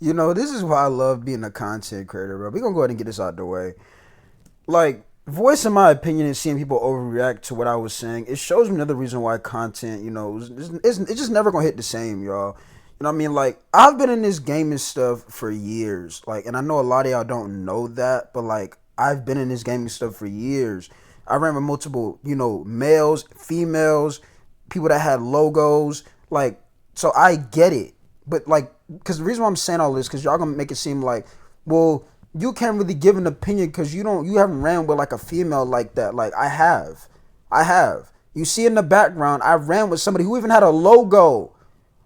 This is why I love being a content creator, bro. We're gonna go ahead and get this out the way. Like, voicing my opinion and seeing people overreact to what I was saying, it shows me another reason why content, it's just never gonna hit the same, y'all. You know what I mean? Like, I've been in this gaming stuff for years. Like, and I know a lot of y'all don't know that, but like, I've been in this gaming stuff for years. I ran with multiple, males, females, people that had logos. Like, so I get it. But like, because the reason why I'm saying all this, because y'all gonna make it seem like, well, you can't really give an opinion because you haven't ran with like a female like that. Like, I have. You see in the background, I ran with somebody who even had a logo,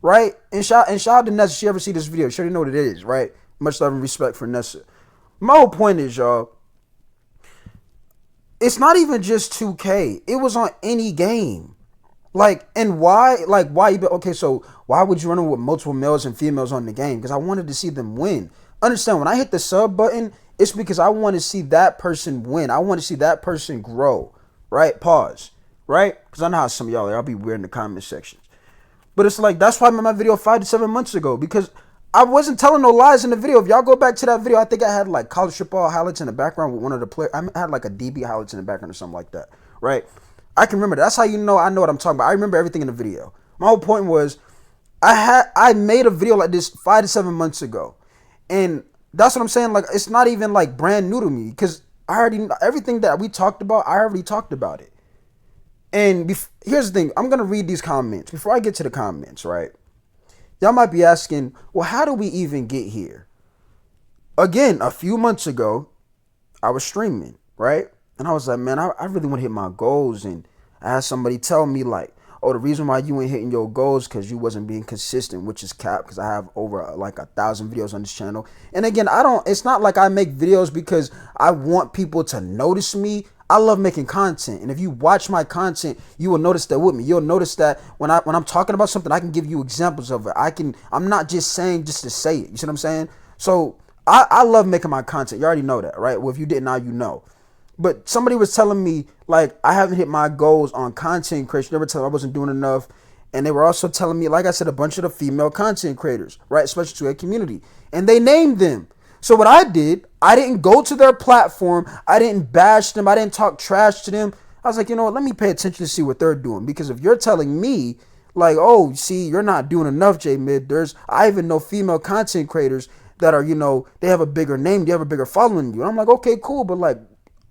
right? And shout out to Nessa. She ever see this video? She already know what it is, right? Much love and respect for Nessa. My whole point is, y'all, it's not even just 2K. It was on any game. Like, and why? Like, why you? Okay, so why would you run with multiple males and females on the game? Because I wanted to see them win. Understand? When I hit the sub button, it's because I want to see that person win. I want to see that person grow. Right? Pause. Right? Because I know how some of y'all are. I'll be weird in the comment sections. But it's like, that's why I made my video 5 to 7 months ago. Because I wasn't telling no lies in the video. If y'all go back to that video, I think I had like college football highlights in the background with one of the players. I had like a DB highlights in the background or something like that. Right? I can remember that. That's how you know I know what I'm talking about. I remember everything in the video. My whole point was I made a video like this 5 to 7 months ago. And that's what I'm saying. Like, it's not even like brand new to me because I already, everything that we talked about, I already talked about it. And here's the thing. I'm going to read these comments. Before I get to the comments, right? Y'all might be asking, well, how do we even get here? Again, a few months ago, I was streaming, right? And I was like, man, I really want to hit my goals. And I had somebody tell me like, oh, the reason why you ain't hitting your goals because you wasn't being consistent, which is cap, because I have over like 1,000 videos on this channel. And again, it's not like I make videos because I want people to notice me. I love making content. And if you watch my content, you will notice that with me. You'll notice that when I'm talking about something, I can give you examples of it. I'm not just saying just to say it. You see what I'm saying? So I love making my content. You already know that, right? Well, if you didn't, now you know. But somebody was telling me, like, I haven't hit my goals on content creation. They were telling me I wasn't doing enough. And they were also telling me, like I said, a bunch of the female content creators, right? Especially to a community. And they named them. So what I did, I didn't go to their platform. I didn't bash them. I didn't talk trash to them. I was like, you know what? Let me pay attention to see what they're doing. Because if you're telling me, like, oh, see, you're not doing enough, J-Mid. I even know female content creators that are, they have a bigger name. They have a bigger following than you. And I'm like, okay, cool. But like,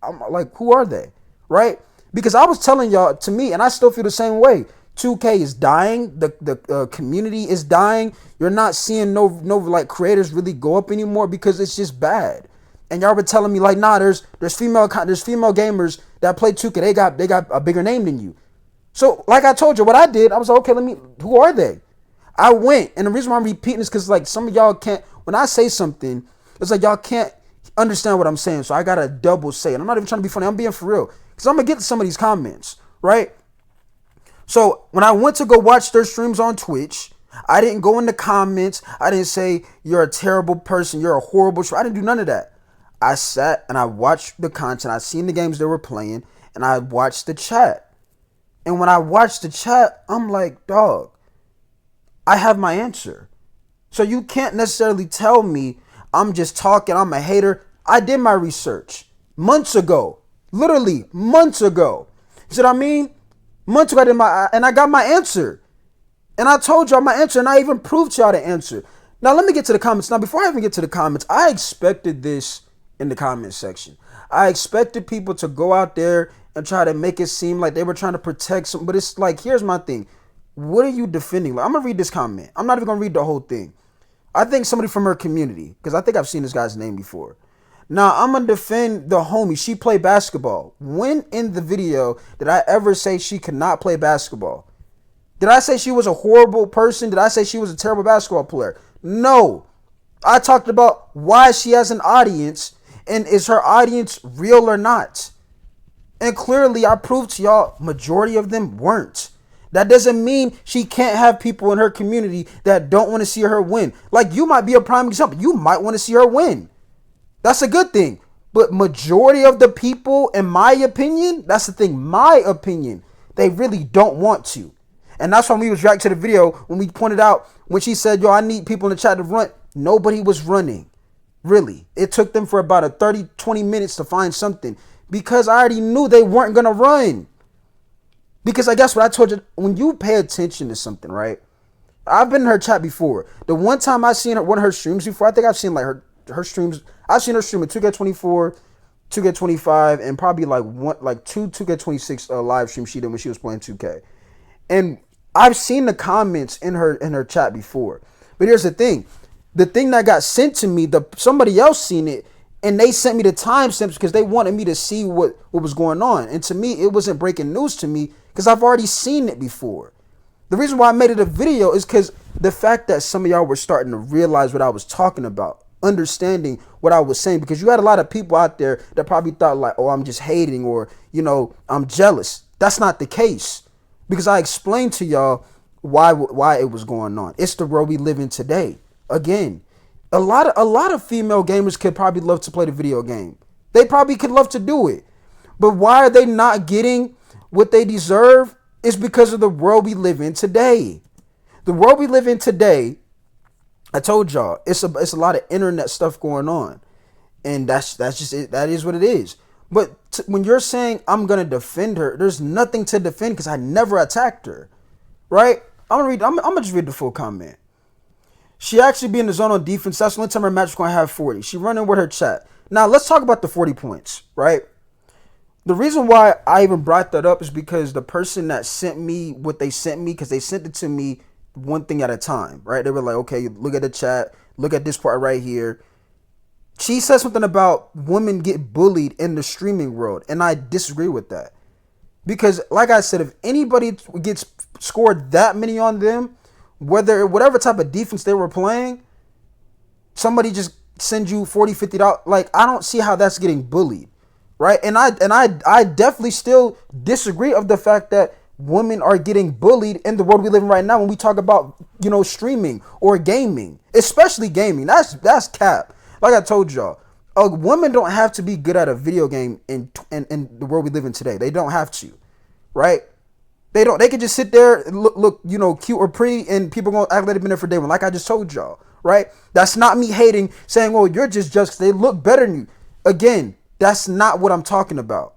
I'm like, who are they? Right? Because I was telling y'all, to me, and I still feel the same way. 2K is dying. The community is dying. You're not seeing no like creators really go up anymore because it's just bad. And y'all were telling me like, nah, there's female gamers that play 2K. They got a bigger name than you. So like I told you, what I did, I was like, okay, who are they? I went, and the reason why I'm repeating is because like some of y'all can't. When I say something, it's like y'all can't understand what I'm saying, so I gotta double say it. I'm not even trying to be funny. I'm being for real because I'm gonna get to some of these comments, right? So when I went to go watch their streams on Twitch, I didn't go in the comments. I didn't say you're a terrible person, you're a horrible. I didn't do none of that. I sat and I watched the content. I seen the games they were playing, and I watched the chat. And when I watched the chat, I'm like, dog, I have my answer. So you can't necessarily tell me I'm just talking, I'm a hater. I did my research months ago, literally months ago. You see what I mean? Months ago, I got my answer. And I told y'all my answer, and I even proved y'all the answer. Now, let me get to the comments. Now, before I even get to the comments, I expected this in the comment section. I expected people to go out there and try to make it seem like they were trying to protect something. But it's like, here's my thing. What are you defending? Like, I'm going to read this comment. I'm not even going to read the whole thing. I think somebody from her community, because I think I've seen this guy's name before. Now, I'm going to defend the homie. She played basketball. When in the video did I ever say she could not play basketball? Did I say she was a horrible person? Did I say she was a terrible basketball player? No. I talked about why she has an audience, and is her audience real or not? And clearly, I proved to y'all, majority of them weren't. That doesn't mean she can't have people in her community that don't want to see her win. Like, you might be a prime example. You might want to see her win. That's a good thing. But majority of the people, in my opinion, that's the thing, my opinion, they really don't want to. And that's when we was reacting to the video when we pointed out when she said, yo, I need people in the chat to run. Nobody was running. Really. It took them for about a 30, 20 minutes to find something because I already knew they weren't going to run. Because I guess what I told you, when you pay attention to something, right? I've been in her chat before. The one time I seen her, one of her streams before, I think I've seen like her streams. I've seen her stream at 2K24, 2K25, and probably like two 2K26 live streams she did when she was playing 2K. And I've seen the comments in her chat before. But here's the thing that got sent to me, somebody else seen it, and they sent me the timestamps because they wanted me to see what was going on. And to me, it wasn't breaking news to me because I've already seen it before. The reason why I made it a video is because the fact that some of y'all were starting to realize what I was talking about, understanding what I was saying, because you had a lot of people out there that probably thought like, oh, I'm just hating, or, I'm jealous. That's not the case, because I explained to y'all why it was going on. It's the world we live in today. Again, a lot of female gamers could probably love to play the video game. They probably could love to do it. But why are they not getting what they deserve? It's because of the world we live in today. The world we live in today, I told y'all, it's a lot of internet stuff going on. And that's just it. That is what it is. But when you're saying I'm going to defend her, there's nothing to defend because I never attacked her. Right? I'm going to just read the full comment. She actually be in the zone on defense. That's the only time her match is going to have 40. She running with her chat. Now, let's talk about the 40 points, right? The reason why I even brought that up is because the person that sent me what they sent me, because they sent it to me one thing at a time, right? They were like, okay, look at the chat. Look at this part right here. She said something about women get bullied in the streaming world, and I disagree with that. Because, like I said, if anybody gets scored that many on them, whatever type of defense they were playing, somebody just send you $40, $50. Like, I don't see how that's getting bullied, right? And I definitely still disagree of the fact that women are getting bullied in the world we live in right now when we talk about, streaming or gaming, especially gaming. That's cap. Like I told y'all, women don't have to be good at a video game in the world we live in today. They don't have to, right? They could just sit there, look, cute or pretty, and people gonna act like they've been there for day one. Like I just told y'all, right? That's not me hating, saying, "Oh, you're just because they look better than you." Again, that's not what I'm talking about.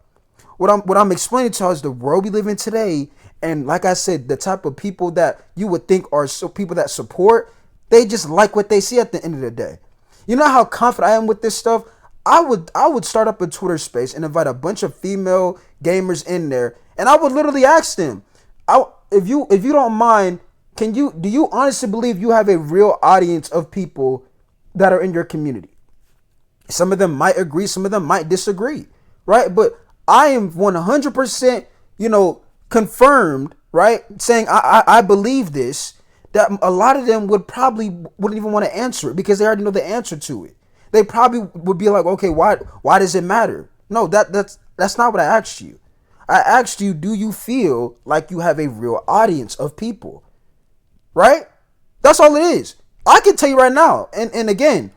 What I'm explaining to y'all is the world we live in today, and like I said, the type of people that you would think are people that support, they just like what they see at the end of the day. You know how confident I am with this stuff? I would start up a Twitter space and invite a bunch of female gamers in there, and I would literally ask them, if you don't mind, do you honestly believe you have a real audience of people that are in your community? Some of them might agree, some of them might disagree, right? But I am 100%, confirmed, right? Saying I believe this, that a lot of them wouldn't even want to answer it because they already know the answer to it. They probably would be like, okay, why does it matter? No, that's not what I asked you. I asked you, do you feel like you have a real audience of people? Right? That's all it is. I can tell you right now, and again,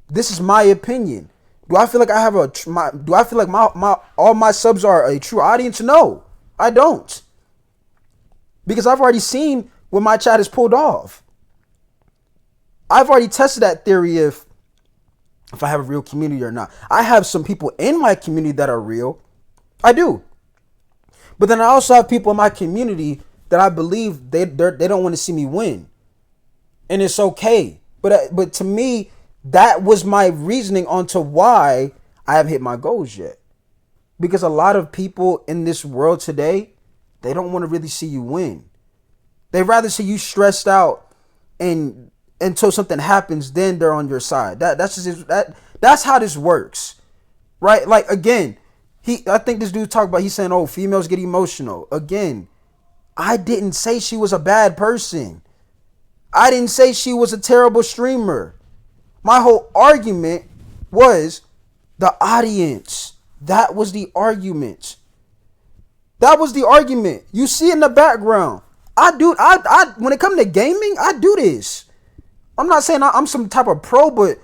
this is my opinion. Do I feel like I have all my subs are a true audience? No, I don't. Because I've already seen when my chat is pulled off. I've already tested that theory if I have a real community or not. I have some people in my community that are real. I do. But then I also have people in my community that I believe they don't want to see me win. And it's okay. But to me, that was my reasoning onto why I haven't hit my goals yet. Because a lot of people in this world today, they don't want to really see you win. They'd rather see you stressed out and until something happens, then they're on your side. That's how this works. Right? Like, again, I think this dude talked about, he's saying, oh, females get emotional. Again, I didn't say she was a bad person. I didn't say she was a terrible streamer. My whole argument was the audience. That was the argument. That was the argument. You see in the background. I when it comes to gaming, I do this. I'm not saying I'm some type of pro, but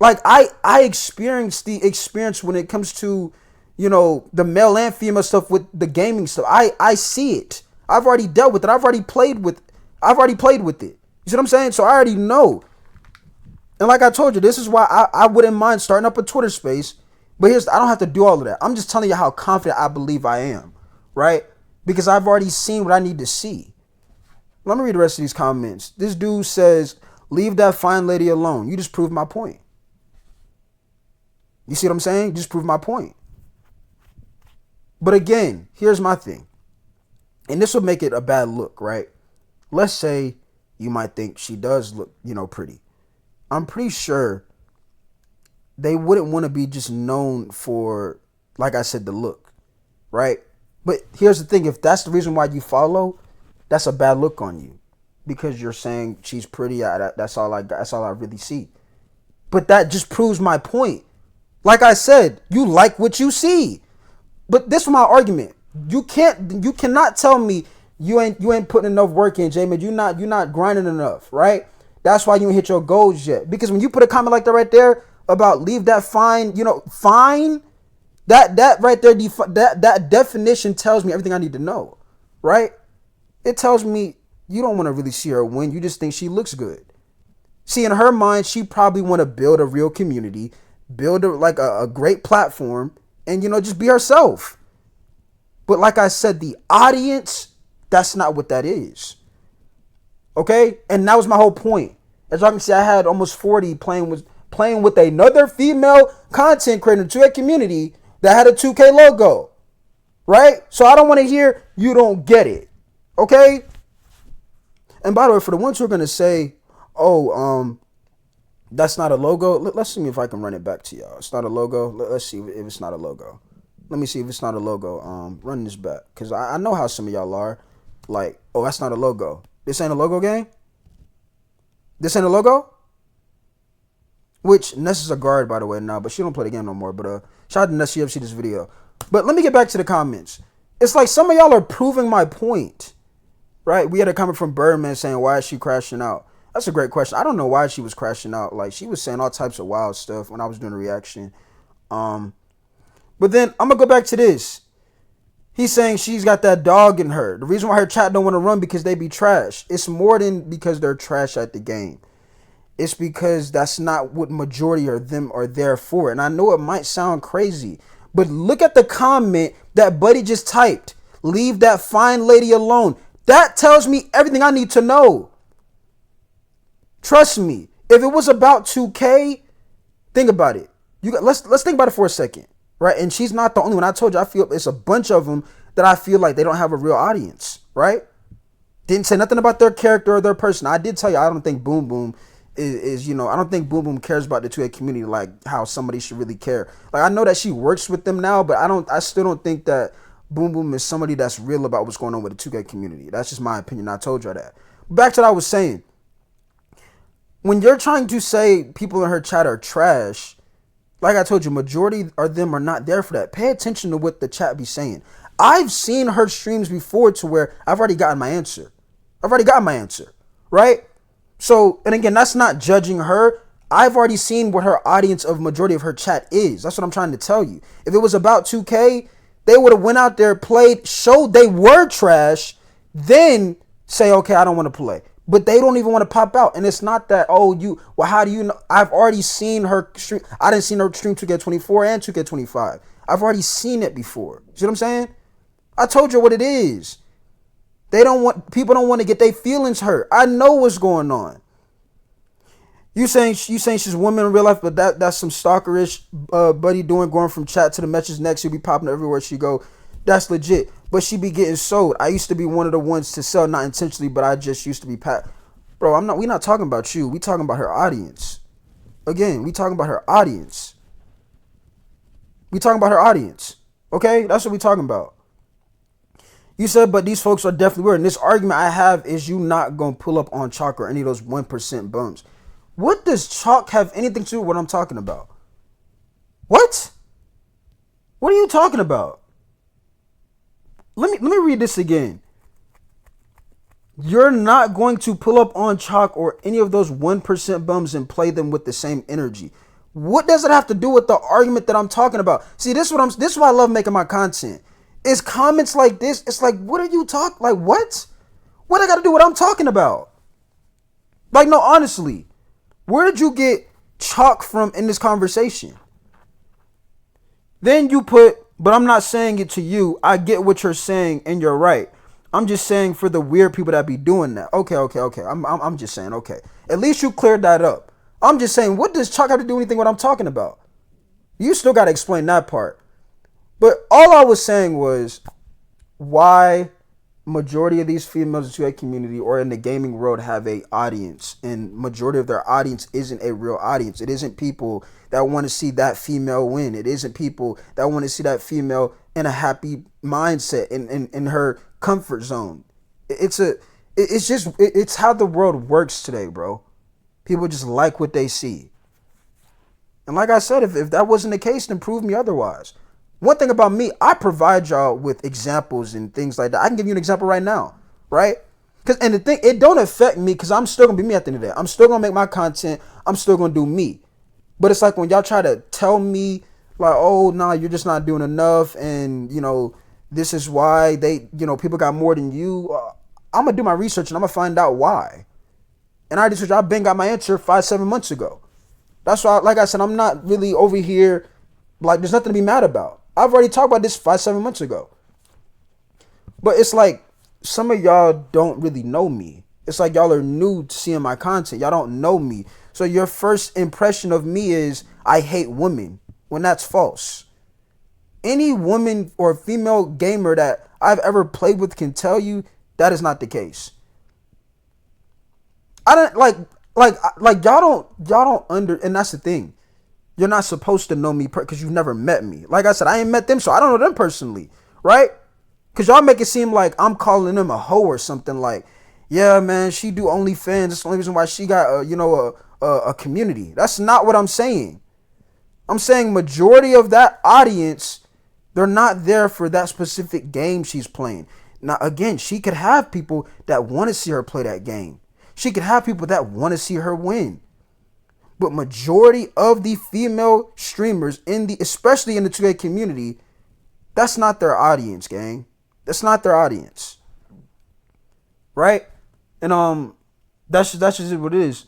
like I experienced the experience when it comes to, the male and female stuff with the gaming stuff. I see it. I've already dealt with it. I've already played with it. You see what I'm saying? So I already know. And like I told you, this is why I wouldn't mind starting up a Twitter space. But I don't have to do all of that. I'm just telling you how confident I believe I am, right? Because I've already seen what I need to see. Let me read the rest of these comments. This dude says, leave that fine lady alone. You just proved my point. You see what I'm saying? Just proved my point. But again, here's my thing. And this would make it a bad look, right? Let's say you might think she does look, pretty. I'm pretty sure they wouldn't want to be just known for, like I said, the look, right? But here's the thing. If that's the reason why you follow, that's a bad look on you because you're saying she's pretty. That's all I really see. But that just proves my point. Like I said, you like what you see. But this is my argument. You cannot tell me you ain't putting enough work in, J-Man. You're not grinding enough, right? That's why you ain't hit your goals yet. Because when you put a comment like that right there about leave that fine, fine, that right there, that definition tells me everything I need to know, right? It tells me you don't want to really see her win. You just think she looks good. See, in her mind, she probably want to build a real community, build a great platform, and just be herself. But like I said, the audience, that's not what that is. Okay? And that was my whole point. As y'all can see, I had almost 40 playing with another female content creator to a community that had a 2K logo. Right? So I don't want to hear you don't get it. Okay? And by the way, for the ones who are going to say, oh, that's not a logo. Let's see if I can run it back to y'all. It's not a logo. Let's see if it's not a logo. Let me see if it's not a logo. Run this back. Because I know how some of y'all are. Like, oh, that's not a logo. This ain't a logo game? This ain't a logo? Which, Ness is a guard, by the way, now. But she don't play the game no more. But shout out to Ness. She ever see this video. But let me get back to the comments. It's like some of y'all are proving my point. Right? We had a comment from Birdman saying, why is she crashing out? That's a great question. I don't know why she was crashing out. Like, she was saying all types of wild stuff when I was doing a reaction. But then I'm going to go back to this. He's saying she's got that dog in her. The reason why her chat don't want to run because they be trash. It's more than because they're trash at the game. It's because that's not what majority of them are there for. And I know it might sound crazy, but look at the comment that Buddy just typed. Leave that fine lady alone. That tells me everything I need to know. Trust me. If it was about 2K, think about it. Let's think about it for a second. Right? And she's not the only one. I told you, I feel it's a bunch of them that I feel like they don't have a real audience. Right? Didn't say nothing about their character or their person. I did tell you, I don't think Boom Boom is I don't think Boom Boom cares about the 2K community like how somebody should really care. Like, I know that she works with them now, but I still don't think that Boom Boom is somebody that's real about what's going on with the 2K community. That's just my opinion. I told you that. Back to what I was saying. When you're trying to say people in her chat are trash, like I told you, majority of them are not there for that. Pay attention to what the chat be saying. I've seen her streams before to where I've already gotten my answer. Right? So, and again, that's not judging her. I've already seen what her audience of majority of her chat is. That's what I'm trying to tell you. If it was about 2K, they would have went out there, played, showed they were trash, then say, okay, I don't want to play. But they don't even want to pop out. And it's not that, how do you know? I've already seen her stream. I didn't see her stream 2K24 and 2K25. I've already seen it before. See what I'm saying? I told you what it is. People don't want to get their feelings hurt. I know what's going on. You saying she's a woman in real life, but that's some stalkerish Buddy going from chat to the message next. She'll be popping everywhere she go. That's legit. But she be getting sold. I used to be one of the ones to sell, not intentionally, but I just used to be Bro, we not talking about you. We talking about her audience. Again, we talking about her audience. Okay? That's what we talking about. You said, but these folks are definitely weird. And this argument I have is you not going to pull up on Chalk or any of those 1% bums. What does Chalk have anything to do with what I'm talking about? What? What are you talking about? Let me read this again. You're not going to pull up on Chalk or any of those 1% bums and play them with the same energy. What does it have to do with the argument that I'm talking about? See, this is why I love making my content. It's comments like this. It's like, what are you talking? Like, what? What I got to do with what I'm talking about? Like, no, honestly. Where did you get chalk from in this conversation? Then you put, but I'm not saying it to you. I get what you're saying and you're right. I'm just saying for the weird people that be doing that. Okay. I'm just saying, okay. At least you cleared that up. I'm just saying, what does chalk have to do anything with what I'm talking about? You still got to explain that part. But all I was saying was why majority of these females in the 2A community or in the gaming world have a audience, and majority of their audience isn't a real audience. It isn't people that want to see that female win. It isn't people that want to see that female in a happy mindset in her comfort zone. It's how the world works today, bro. People just like what they see. And like I said, if that wasn't the case, then prove me otherwise. One thing about me, I provide y'all with examples and things like that. I can give you an example right now, right? And the thing, it don't affect me because I'm still going to be me at the end of the day. I'm still going to make my content. I'm still going to do me. But it's like when y'all try to tell me like, oh, nah, you're just not doing enough. And, this is why people got more than you. I'm going to do my research and I'm going to find out why. And I've been got my answer 5-7 months ago. That's why, like I said, I'm not really over here. Like, there's nothing to be mad about. I've already talked about this 5-7 months ago. But it's like some of y'all don't really know me. It's like y'all are new to seeing my content. Y'all don't know me. So your first impression of me is I hate women, when that's false. Any woman or female gamer that I've ever played with can tell you that is not the case. I don't like y'all don't and that's the thing. You're not supposed to know me because you've never met me. Like I said, I ain't met them, so I don't know them personally, right? Because y'all make it seem like I'm calling them a hoe or something. Like, yeah, man, she do OnlyFans. That's the only reason why she got a community. That's not what I'm saying. I'm saying majority of that audience, they're not there for that specific game she's playing. Now, again, she could have people that want to see her play that game. She could have people that want to see her win. But majority of the female streamers especially in the 2A community, that's not their audience, gang. That's not their audience. Right? And that's just what it is.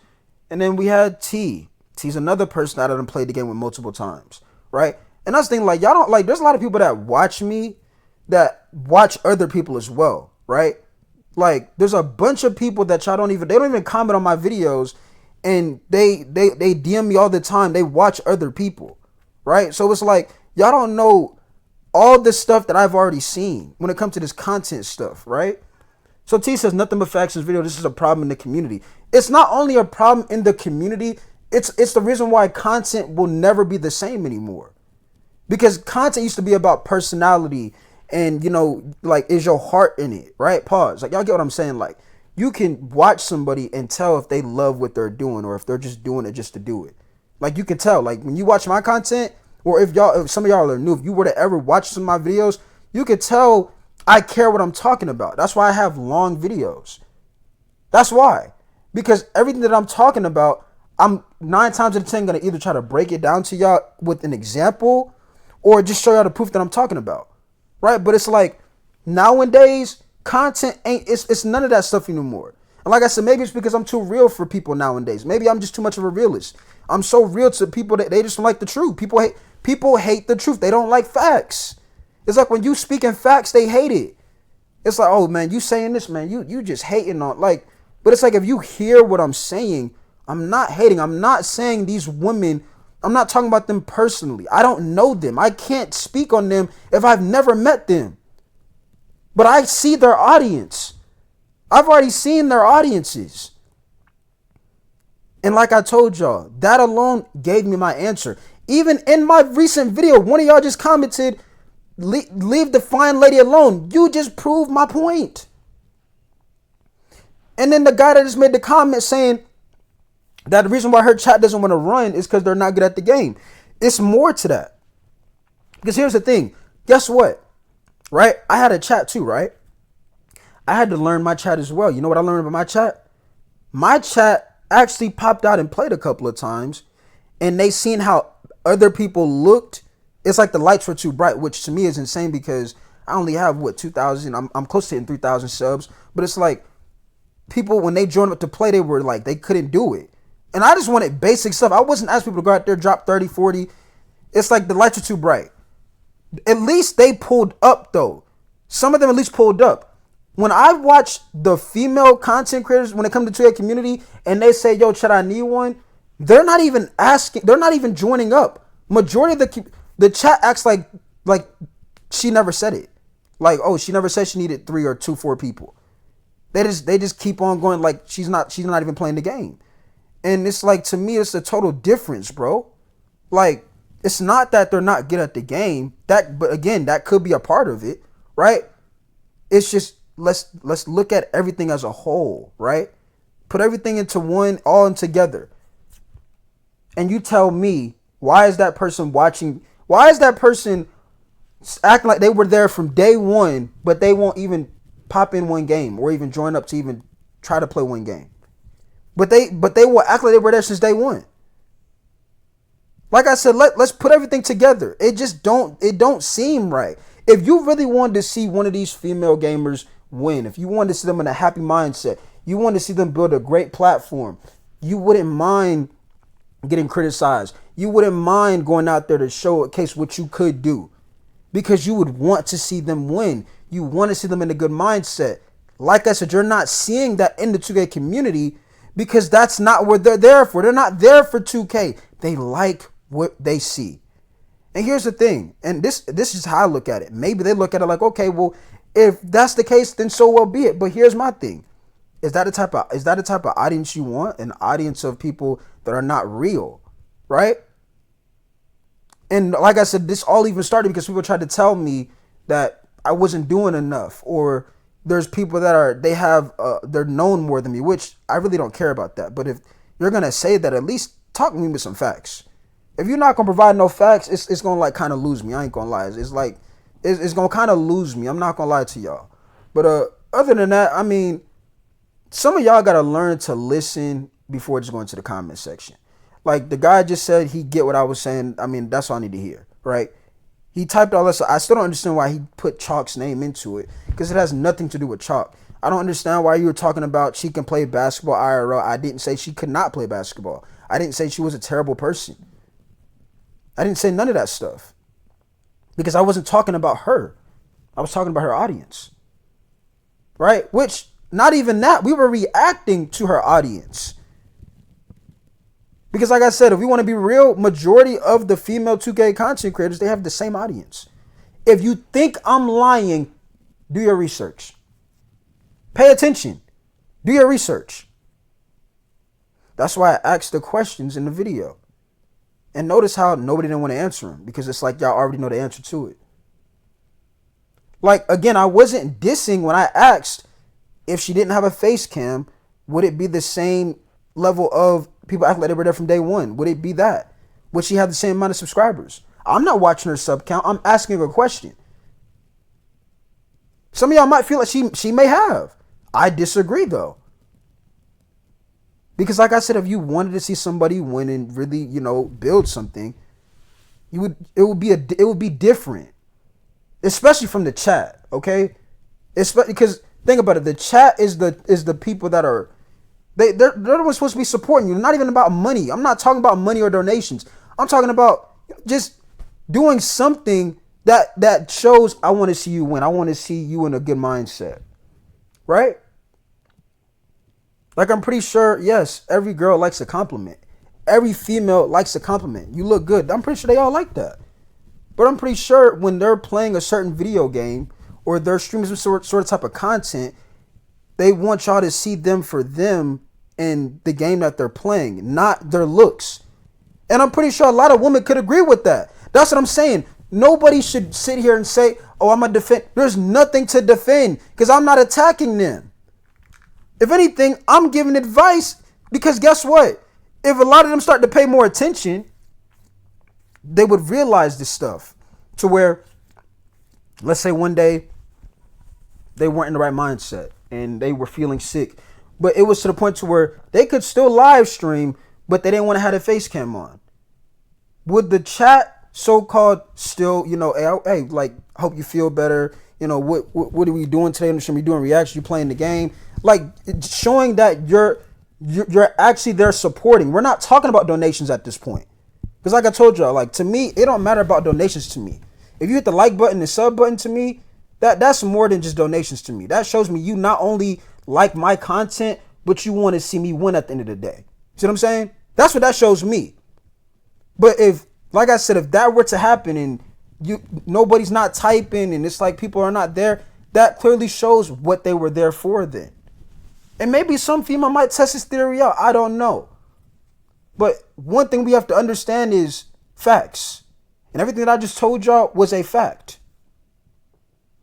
And then we had T. T's another person that I done played the game with multiple times. Right? And that's the thing, like, y'all don't like, there's a lot of people that watch me that watch other people as well, right? Like, there's a bunch of people that they don't even comment on my videos. And they DM me all the time. They watch other people, right? So it's like, y'all don't know all the stuff that I've already seen when it comes to this content stuff, right? So T says, nothing but facts in this video. This is a problem in the community. It's not only a problem in the community, it's the reason why content will never be the same anymore. Because content used to be about personality and, like, is your heart in it, right? Pause. Like, y'all get what I'm saying? Like, you can watch somebody and tell if they love what they're doing or if they're just doing it just to do it. Like, you can tell. Like, when you watch my content, or if some of y'all are new, if you were to ever watch some of my videos, you could tell I care what I'm talking about. That's why I have long videos. That's why. Because everything that I'm talking about, I'm 9 times out of 10 going to either try to break it down to y'all with an example or just show y'all the proof that I'm talking about. Right? But it's like, nowadays, content it's none of that stuff anymore. And like I said, maybe it's because I'm too real for people nowadays. Maybe I'm just too much of a realist. I'm so real to people that they just don't like the truth. People hate the truth. They don't like facts. It's like when you speak in facts, they hate it. It's like, oh man, you saying this, man, you just hating on, like, but it's like, if you hear what I'm saying, I'm not hating. I'm not saying these women, I'm not talking about them personally. I don't know them. I can't speak on them if I've never met them. But I see their audience. I've already seen their audiences. And like I told y'all, that alone gave me my answer. Even in my recent video, one of y'all just commented, leave the fine lady alone. You just proved my point. And then the guy that just made the comment saying that the reason why her chat doesn't want to run is because they're not good at the game. It's more to that. Because here's the thing. Guess what? Right? I had a chat too, right? I had to learn my chat as well. You know what I learned about my chat? My chat actually popped out and played a couple of times, and they seen how other people looked. It's like the lights were too bright, which to me is insane because I only have 2,000. I'm close to hitting 3,000 subs, but it's like people, when they joined up to play, they were like, they couldn't do it. And I just wanted basic stuff. I wasn't asking people to go out there, drop 30, 40. It's like the lights are too bright. At least they pulled up, though. Some of them at least pulled up. When I watch the female content creators, when it comes to 2K community, and they say, yo, Chad, I need one, they're not even asking, they're not even joining up. Majority of the chat acts like she never said it. Like, oh, she never said she needed 3 or 2, 4 people. They just keep on going like she's not even playing the game. And it's like, to me, it's a total difference, bro. Like, it's not that they're not good at the game. But again, that could be a part of it, right? It's just let's look at everything as a whole, right? Put everything into one, all in together. And you tell me, why is that person watching? Why is that person acting like they were there from day one, but they won't even pop in one game or even join up to even try to play one game? But they will act like they were there since day one. Like I said, let's put everything together. It don't seem right. If you really wanted to see one of these female gamers win, if you wanted to see them in a happy mindset, you wanted to see them build a great platform, you wouldn't mind getting criticized. You wouldn't mind going out there to showcase what you could do, because you would want to see them win. You want to see them in a good mindset. Like I said, you're not seeing that in the 2K community because that's not what they're there for. They're not there for 2K. They like what they see. And here's the thing, and this is how I look at it. Maybe they look at it like, okay, well, if that's the case, then so well be it. But here's my thing. Is that the type of audience you want? An audience of people that are not real, right? And like I said, this all even started because people tried to tell me that I wasn't doing enough, or there's people that they're known more than me, which I really don't care about that. But if you're gonna say that, at least talk to me with some facts. If you're not gonna provide no facts, it's gonna like kind of lose me. I ain't gonna lie. It's like it's gonna kind of lose me. I'm not gonna lie to y'all. But other than that, I mean, some of y'all gotta learn to listen before just going to the comment section. Like the guy just said, he get what I was saying. I mean, that's all I need to hear, right? He typed all this. I still don't understand why he put Chalk's name into it, because it has nothing to do with Chalk. I don't understand why you were talking about she can play basketball IRL. I didn't say she could not play basketball. I didn't say she was a terrible person. I didn't say none of that stuff, because I wasn't talking about her. I was talking about her audience, right? Which, not even that. We were reacting to her audience. Because like I said, if we want to be real, majority of the female 2K content creators, they have the same audience. If you think I'm lying, do your research. Pay attention. Do your research. That's why I asked the questions in the video. And notice how nobody didn't want to answer them, because it's like y'all already know the answer to it. Like, again, I wasn't dissing when I asked if she didn't have a face cam, would it be the same level of people act like they were there from day one? Would it be that? Would she have the same amount of subscribers? I'm not watching her sub count. I'm asking her a question. Some of y'all might feel like she may have. I disagree, though. Because like I said, if you wanted to see somebody win and really, build something, it would be different. Especially from the chat, okay? Especially because think about it, the chat is the people that are they're the ones supposed to be supporting you. Not even about money. I'm not talking about money or donations. I'm talking about just doing something that shows I want to see you win. I want to see you in a good mindset. Right? Like, I'm pretty sure, yes, every girl likes a compliment. Every female likes a compliment. You look good. I'm pretty sure they all like that. But I'm pretty sure when they're playing a certain video game or they're streaming some sort of type of content, they want y'all to see them for them in the game that they're playing, not their looks. And I'm pretty sure a lot of women could agree with that. That's what I'm saying. Nobody should sit here and say, oh, I'm going to defend. There's nothing to defend because I'm not attacking them. If anything, I'm giving advice because guess what? If a lot of them start to pay more attention, they would realize this stuff to where, let's say one day they weren't in the right mindset and they were feeling sick, but it was to the point to where they could still live stream, but they didn't want to have a face cam on. Would the chat so-called still, hey, like, hope you feel better. What are we doing today? Should we doing reaction? You playing the game? Like, showing that you're actually there supporting. We're not talking about donations at this point. Because like I told y'all, like to me, it don't matter about donations to me. If you hit the like button and sub button to me, that's more than just donations to me. That shows me you not only like my content, but you want to see me win at the end of the day. See what I'm saying? That's what that shows me. But if, like I said, if that were to happen and nobody's not typing and it's like people are not there, that clearly shows what they were there for then. And maybe some female might test this theory out. I don't know. But one thing we have to understand is facts. And everything that I just told y'all was a fact.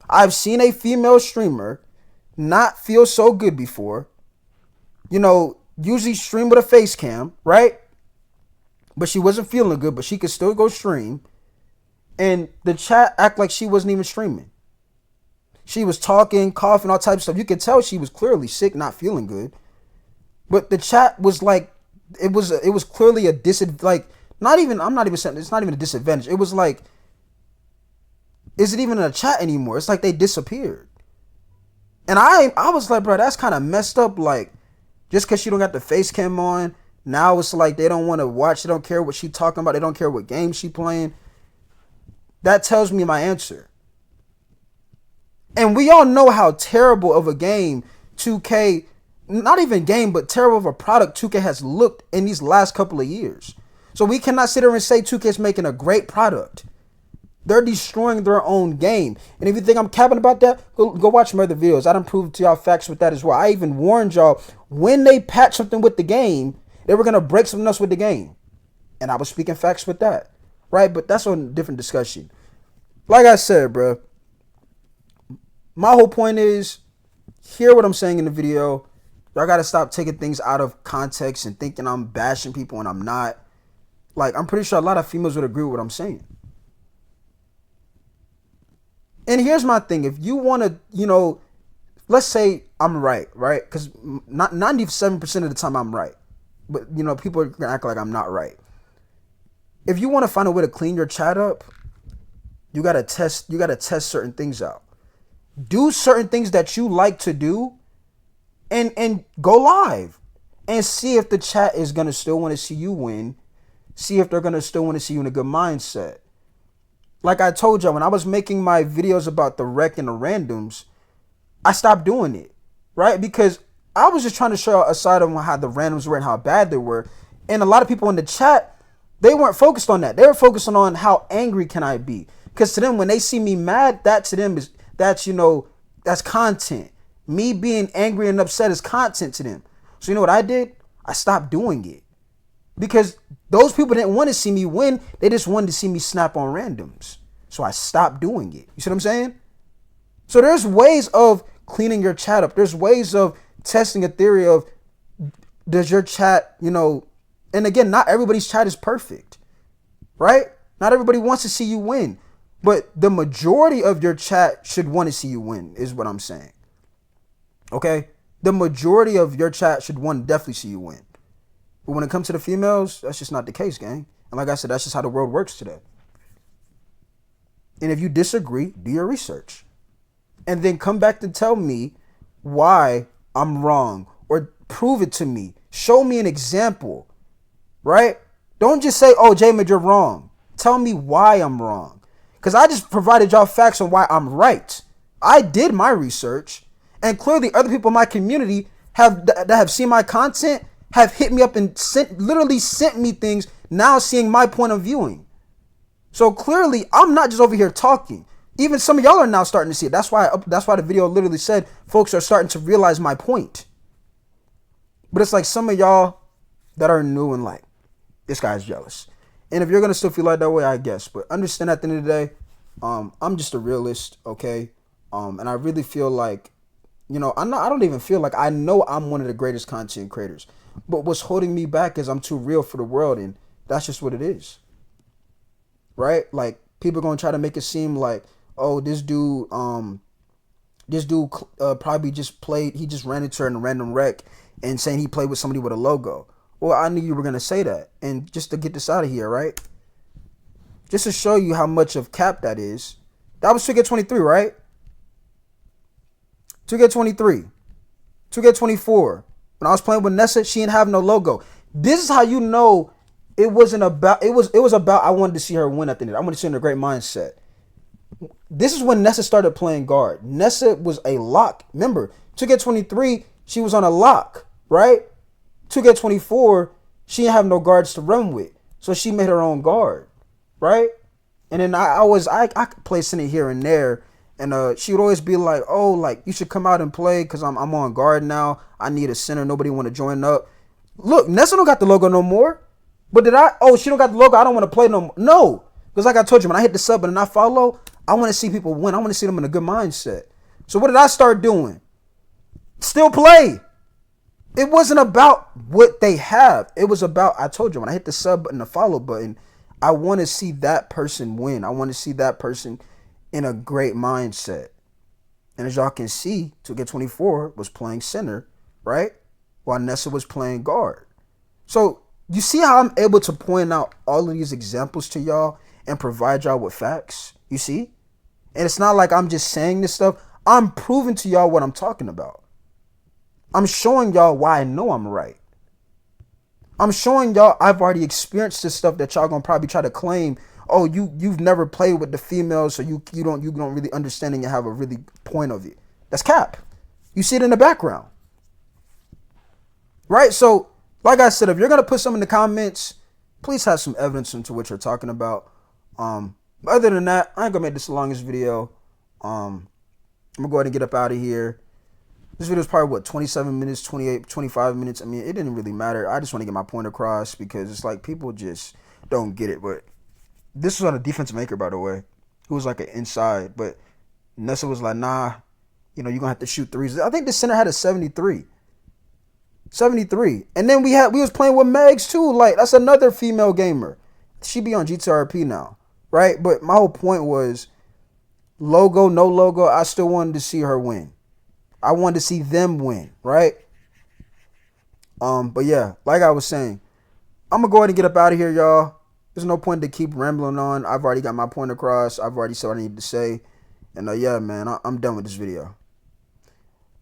I've seen a female streamer not feel so good before. You know, usually stream with a face cam, right? But she wasn't feeling good, but she could still go stream. And the chat act like she wasn't even streaming. She was talking, coughing, all types of stuff. You could tell she was clearly sick, not feeling good. But the chat was like, it was clearly a disadvantage. Like, I'm not even saying it's not even a disadvantage. It was like, is it even a chat anymore? It's like they disappeared. And I was like, bro, that's kind of messed up. Like, just because she don't got the face cam on, now it's like they don't want to watch. They don't care what she talking about. They don't care what game she playing. That tells me my answer. And we all know how terrible of a game 2K, not even game, but terrible of a product 2K has looked in these last couple of years. So we cannot sit here and say 2K is making a great product. They're destroying their own game. And if you think I'm capping about that, go watch my other videos. I done proved to y'all facts with that as well. I even warned y'all when they patch something with the game, they were going to break something else with the game. And I was speaking facts with that. Right? But that's a different discussion. Like I said, bro, my whole point is, hear what I'm saying in the video. Y'all got to stop taking things out of context and thinking I'm bashing people and I'm not. Like, I'm pretty sure a lot of females would agree with what I'm saying. And here's my thing. If you want to, you know, let's say I'm right? Because not 97% of the time I'm right. But, you know, people are going to act like I'm not right. If you want to find a way to clean your chat up, you got to test certain things out. Do certain things that you like to do and go live and see if the chat is going to still want to see you win. See if they're going to still want to see you in a good mindset. Like I told y'all, when I was making my videos about the rec and the randoms, I stopped doing it, right? Because I was just trying to show a side of how the randoms were and how bad they were. And a lot of people in the chat, they weren't focused on that. They were focusing on how angry can I be. Because to them, when they see me mad, that to them is, that's content. Me being angry and upset is content to them. So you know what I did? I stopped doing it. Because those people didn't want to see me win. They just wanted to see me snap on randoms. So I stopped doing it. You see what I'm saying? So there's ways of cleaning your chat up. There's ways of testing a theory of, does your chat, you know, and again, not everybody's chat is perfect, right? Not everybody wants to see you win. But the majority of your chat should want to see you win, is what I'm saying. Okay? The majority of your chat should want to definitely see you win. But when it comes to the females, that's just not the case, gang. And like I said, that's just how the world works today. And if you disagree, do your research. And then come back to tell me why I'm wrong. Or prove it to me. Show me an example. Right? Don't just say, oh, J-Mid, you're wrong. Tell me why I'm wrong. Because I just provided y'all facts on why I'm right. I did my research. And clearly other people in my community that have seen my content have hit me up and literally sent me things now seeing my point of viewing. So clearly I'm not just over here talking. Even some of y'all are now starting to see it. That's why the video literally said folks are starting to realize my point. But it's like some of y'all that are new and like, this guy's jealous. And if you're going to still feel like that way, I guess. But understand at the end of the day, I'm just a realist, okay? And I really feel like, you know, I don't even feel like, I know I'm one of the greatest content creators. But what's holding me back is I'm too real for the world. And that's just what it is. Right? Like, people are going to try to make it seem like, oh, this dude probably just played, he just ran into a random wreck and saying he played with somebody with a logo. Well, I knew you were going to say that. And just to get this out of here, right? Just to show you how much of cap that is. That was 2K23, right? 2K23. 2K24. When I was playing with Nessa, she didn't have no logo. This is how you know it wasn't about it was about I wanted to see her win at the end. I wanted to see her in a great mindset. This is when Nessa started playing guard. Nessa was a lock. Remember, 2K23, she was on a lock, right? 2K24, she didn't have no guards to run with. So she made her own guard, right? And then I could play center here and there. And she would always be like, oh, like, you should come out and play because I'm on guard now. I need a center. Nobody want to join up. Look, Nessa don't got the logo no more. But she don't got the logo. I don't want to play no more. No. Because like I told you, when I hit the sub and I follow, I want to see people win. I want to see them in a good mindset. So what did I start doing? Still play. It wasn't about what they have. It was about, I told you, when I hit the sub button, the follow button, I want to see that person win. I want to see that person in a great mindset. And as y'all can see, 2K24 was playing center, right? While Nessa was playing guard. So you see how I'm able to point out all of these examples to y'all and provide y'all with facts? You see? And it's not like I'm just saying this stuff. I'm proving to y'all what I'm talking about. I'm showing y'all why I know I'm right. I'm showing y'all I've already experienced this stuff that y'all gonna probably try to claim. Oh, you've never played with the females, so you don't really understand and have a really point of it. That's cap. You see it in the background. Right? So, like I said, if you're gonna put some in the comments, please have some evidence into what you're talking about. Other than that, I ain't gonna make this the longest video. I'm gonna go ahead and get up out of here. This video is probably, what, 27 minutes, 28, 25 minutes. I mean, it didn't really matter. I just want to get my point across because it's like people just don't get it. But this was on a defensive maker, by the way, who was like an inside. But Nessa was like, nah, you're going to have to shoot threes. I think the center had a 73. 73. And then we was playing with Megs, too. Like, that's another female gamer. She be on GTRP now, right? But my whole point was, logo, no logo, I still wanted to see her win. I wanted to see them win, right? But yeah, like I was saying, I'm gonna go ahead and get up out of here, y'all. There's no point to keep rambling on. I've already got my point across. I've already said what I need to say. And yeah, man, I'm done with this video.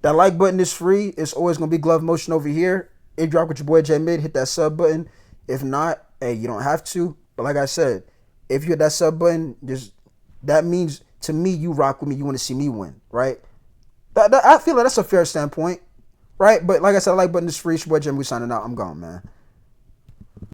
That like button is free. It's always gonna be glove motion over here. If you rock with your boy J Mid, hit that sub button. If not, hey, you don't have to. But like I said, if you hit that sub button, that means to me you rock with me. You want to see me win, right? I feel like that's a fair standpoint, right? But like I said, like button is free. It's your boy Jim. We signing out. I'm gone, man.